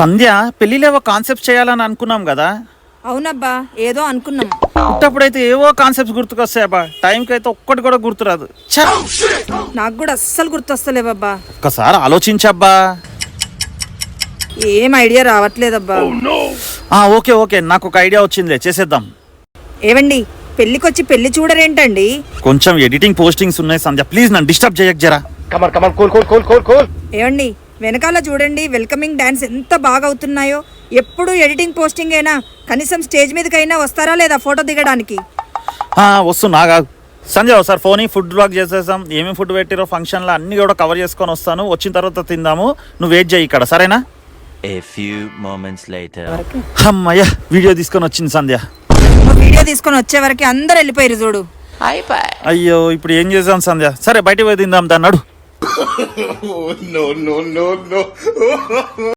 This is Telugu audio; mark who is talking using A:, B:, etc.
A: సంధ్య పెళ్లిలేవో కాన్సెప్ట్ చేయాలని అనుకున్నాం కదా.
B: అవునబ్బా, ఏదో అనుకున్నాం.
A: పుట్టప్పుడైతే ఏవో కాన్సెప్ట్స్ గుర్తుకొస్తాయబ్బా, టైంకి అయితే ఒక్కటి కూడా గుర్తురాదు.
B: నాకు కూడా అస్సలు గుర్తొస్తలేవబ్బా.
A: ఒక్కసారి ఆలోచించబ్బా.
B: ఏం ఐడియా రావట్లేదబ్బా.
A: ఓకే ఓకే, నాకు ఒక ఐడియా వచ్చిందిలే, చేసేద్దాం.
B: ఏవండి, పెళ్లికొచ్చి పెళ్లి చూడరేంటండి?
A: కొంచెం ఎడిటింగ్ పోస్టింగ్స్ ఉన్నాయి సంధ్య, ప్లీజ్ నన్ను డిస్టర్బ్ చేయక జరా.
B: ఏవండి, వెనకాల చూడండి వెల్కమింగ్ డాన్స్ ఎంత బాగా అవుతున్నాయో. ఎప్పుడు ఎడిటింగ్ పోస్టింగ్ అయినా కనీసం స్టేజ్ మీదకైనా వస్తారా లేదా ఫోటో దిగడానికి?
A: వస్తున్నా సంధ్య, ఒకసారి ఫోన్ ఫుడ్ బ్లాగ్ చేసేసాం. ఏమేమి ఫుడ్ పెట్టిరో ఫంక్షన్లో అన్ని కూడా కవర్ చేసుకొని వస్తాను. వచ్చిన తర్వాత తిందాము, నువ్వు వెయిట్ చేయి ఇక్కడ, సరేనా?
C: A few moments later.
A: అమ్మయ్య, వీడియో తీసుకొని వచ్చింది సంధ్య.
B: వీడియో తీసుకొని వచ్చే వరకు అందరు వెళ్ళిపోయారు చూడు.
A: అయ్యో, ఇప్పుడు ఏం చేసాం సంధ్య? సరే బయటికి పోయి తిందాం, దాన్ని నడు.